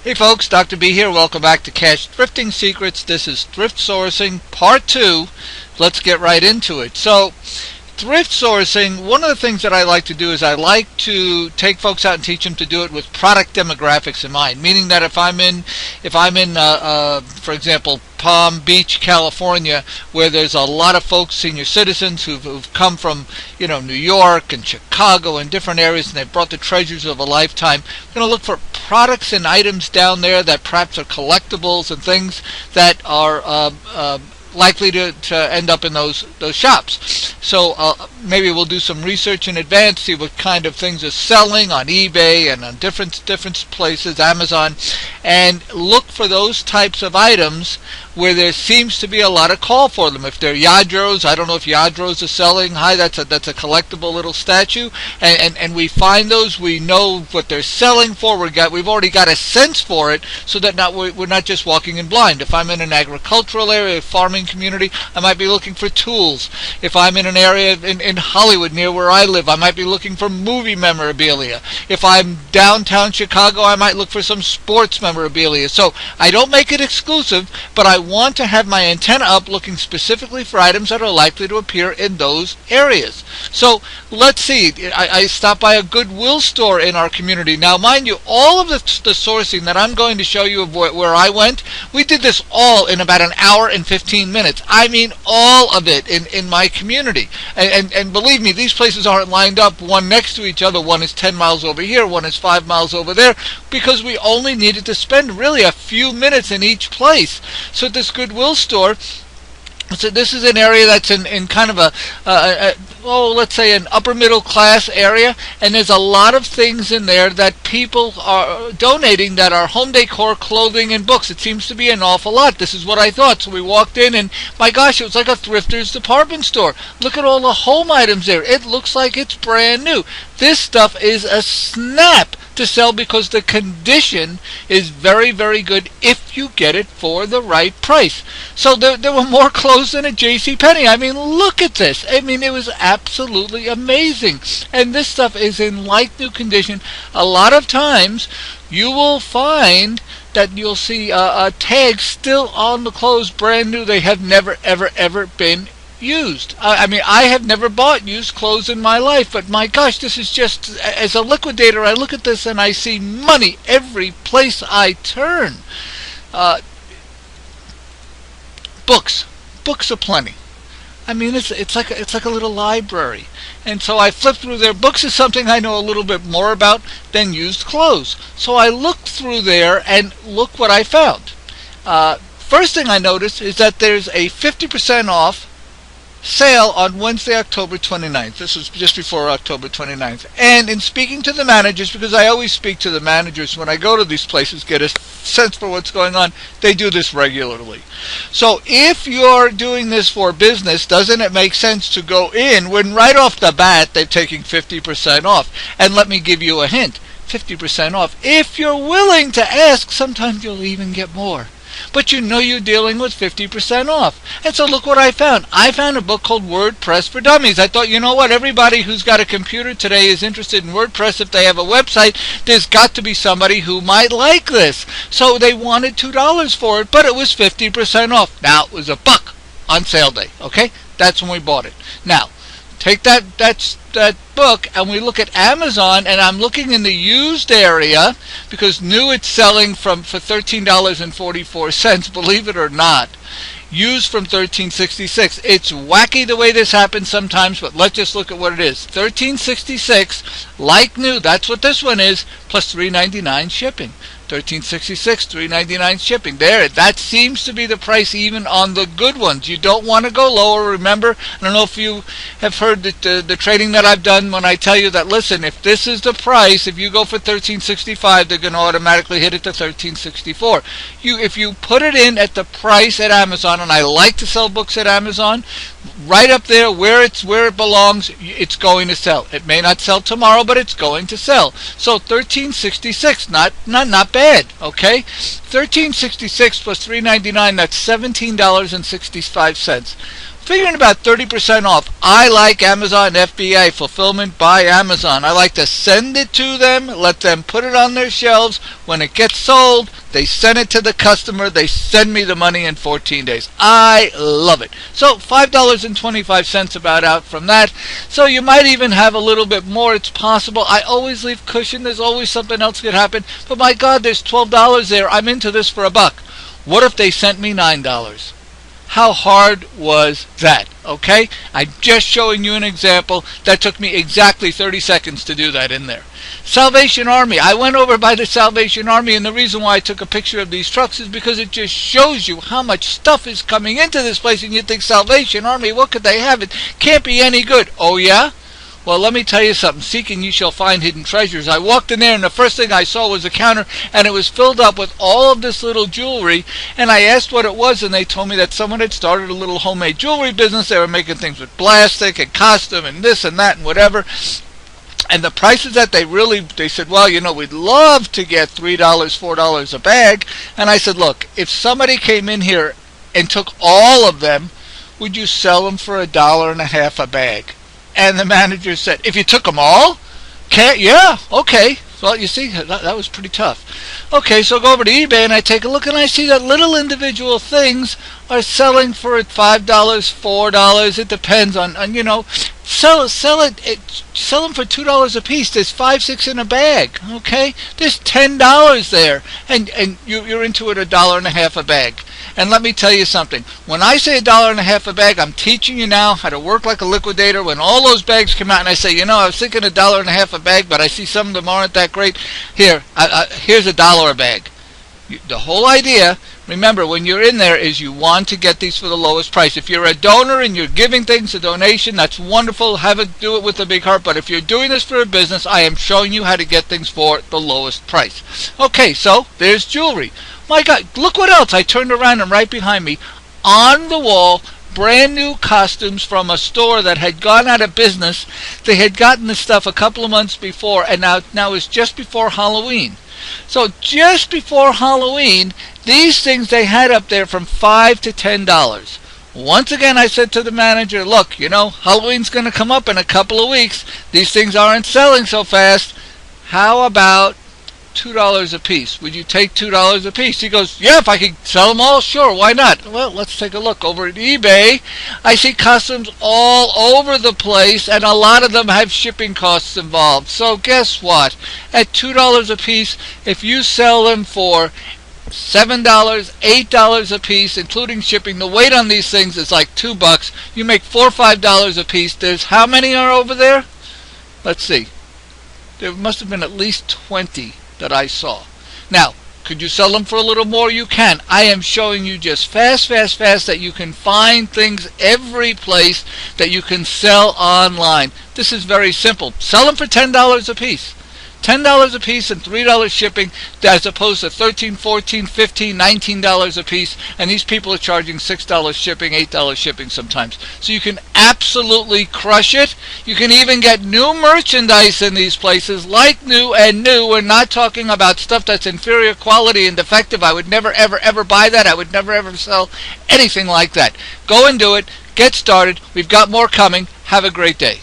Hey folks, Dr. B here. Welcome back to Cash Thrifting Secrets. This is Thrift Sourcing Part 2. Let's get right into it. So, thrift sourcing, one of the things that I like to do is I like to take folks out and teach them to do it with product demographics in mind. Meaning that if I'm in, for example, Palm Beach, California, where there's a lot of folks, senior citizens who've come from, New York and Chicago and different areas, and they've brought the treasures of a lifetime. I'm going to look for products and items down there that perhaps are collectibles and things that are likely to end up in those shops. So maybe we'll do some research in advance, see what kind of things are selling on eBay and on different places, Amazon, and look for those types of items where there seems to be a lot of call for them. If they're Yadros, I don't know if Yadros are selling. Hi, that's a collectible little statue, and we find those. We know what they're selling for. We've already got a sense for it, so that we're not just walking in blind. If I'm in an agricultural area, a farming community, I might be looking for tools. If I'm in an area in Hollywood near where I live, I might be looking for movie memorabilia. If I'm downtown Chicago, I might look for some sports memorabilia. So I don't make it exclusive, but I want to have my antenna up looking specifically for items that are likely to appear in those areas. So let's see. I stopped by a Goodwill store in our community. Now, mind you, all of the sourcing that I'm going to show you of where I went, we did this all in about an hour and 15 minutes. I mean, all of it in my community. And believe me, these places aren't lined up one next to each other. One is 10 miles over here, one is 5 miles over there, because we only needed to spend really a few minutes in each place. So this Goodwill store, so this is an area that's in kind of let's say an upper middle class area, and there's a lot of things in there that people are donating that are home decor, clothing, and books. It seems to be an awful lot. This is what I thought. So we walked in, and my gosh, it was like a thrifter's department store. Look at all the home items there. It looks like it's brand new. This stuff is a snap to sell because the condition is very, very good if you get it for the right price. So there were more clothes than at JCPenney. I mean, look at this. I mean, it was absolutely amazing. And this stuff is in like new condition. A lot of times you will find that you'll see tags still on the clothes, brand new. They have never, ever, ever been used. I mean, I have never bought used clothes in my life, but my gosh, this is just, as a liquidator, I look at this and I see money every place I turn. Books aplenty. I mean, it's like a little library. And so I flipped through there. Books is something I know a little bit more about than used clothes. So I looked through there, and look what I found. First thing I noticed is that there's a 50% off sale on Wednesday, October 29th. This was just before October 29th. And in speaking to the managers, because I always speak to the managers when I go to these places, get a sense for what's going on, they do this regularly. So if you're doing this for business, doesn't it make sense to go in when right off the bat they're taking 50% off? And let me give you a hint, 50% off. If you're willing to ask, sometimes you'll even get more. But you know you're dealing with 50% off. And so look what I found. I found a book called WordPress for Dummies. I thought, you know what, everybody who's got a computer today is interested in WordPress. If they have a website, there's got to be somebody who might like this. So they wanted $2 for it, but it was 50% off. Now, it was $1 on sale day, okay? That's when we bought it. Now, take that book, and we look at Amazon, and I'm looking in the used area because new it's selling for $13.44, believe it or not. Used from $13.66. It's wacky the way this happens sometimes, but let's just look at what it is. $13.66, like new, that's what this one is, plus $3.99 shipping. $13.66, $3.99 shipping. There, that seems to be the price even on the good ones. You don't want to go lower. Remember, I don't know if you have heard the trading that I've done when I tell you that, listen, if this is the price, if you go for $13.65, they're going to automatically hit it to $13.64. If you put it in at the price at Amazon, and I like to sell books at Amazon, right up there where it belongs, it's going to sell. It may not sell tomorrow, but it's going to sell. So $13.66, not bad, okay? $13.66 plus $3.99, that's $17.65. figuring about 30% off. I like Amazon FBA, Fulfillment by Amazon. I like to send it to them, let them put it on their shelves. When it gets sold, they send it to the customer. They send me the money in 14 days. I love it. So $5.25 about out from that. So you might even have a little bit more. It's possible. I always leave cushion. There's always something else could happen. But my God, there's $12 there. I'm into this for $1. What if they sent me $9? How hard was that? Okay? I'm just showing you an example. That took me exactly 30 seconds to do that in there. Salvation Army. I went over by the Salvation Army, and the reason why I took a picture of these trucks is because it just shows you how much stuff is coming into this place, and you think, Salvation Army, what could they have? It can't be any good. Oh, yeah? Well, let me tell you something. Seeking you shall find hidden treasures. I walked in there, and the first thing I saw was a counter, and it was filled up with all of this little jewelry. And I asked what it was, and they told me that someone had started a little homemade jewelry business. They were making things with plastic and costume and this and that and whatever. And the prices that they said, well, you know, we'd love to get $3, $4 a bag. And I said, look, if somebody came in here and took all of them, would you sell them for $1.50 a bag? And the manager said, if you took them all? Can't? Yeah, okay. Well, you see, that was pretty tough. Okay, so I go over to eBay and I take a look, and I see that little individual things are selling for $5, $4. It depends on you know, sell them for $2 a piece. There's 5, 6 in a bag. Okay, there's $10 there, and you're into it $1.50 a bag. And let me tell you something. When I say $1.50 a bag, I'm teaching you now how to work like a liquidator. When all those bags come out, and I say, you know, I was thinking $1.50 a bag, but I see some of them aren't that great. Here's $1 a bag. The whole idea, remember, when you're in there, is you want to get these for the lowest price. If you're a donor and you're giving things a donation, that's wonderful. Do it with a big heart. But if you're doing this for a business, I am showing you how to get things for the lowest price. Okay, so there's jewelry. My God, look what else. I turned around, and right behind me, on the wall, brand new costumes from a store that had gone out of business. They had gotten this stuff a couple of months before, and now it's just before Halloween. So just before Halloween, these things they had up there from $5 to $10. Once again, I said to the manager, look, you know, Halloween's going to come up in a couple of weeks. These things aren't selling so fast. How about $2 a piece? Would you take $2 a piece? He goes, yeah, if I could sell them all, sure, why not? Well, let's take a look. Over at eBay, I see costumes all over the place, and a lot of them have shipping costs involved. So guess what? At $2 a piece, if you sell them for $7, $8 a piece, including shipping, the weight on these things is like $2. You make $4 or $5 a piece. There's how many are over there? Let's see. There must have been at least 20 that I saw. Now, could you sell them for a little more? You can. I am showing you just fast that you can find things every place that you can sell online. This is very simple. Sell them for $10 a piece. $10 a piece and $3 shipping, as opposed to $13, $14, $15, $19 a piece. And these people are charging $6 shipping, $8 shipping sometimes. So you can absolutely crush it. You can even get new merchandise in these places, like new and new. We're not talking about stuff that's inferior quality and defective. I would never, ever buy that. I would never, ever sell anything like that. Go and do it. Get started. We've got more coming. Have a great day.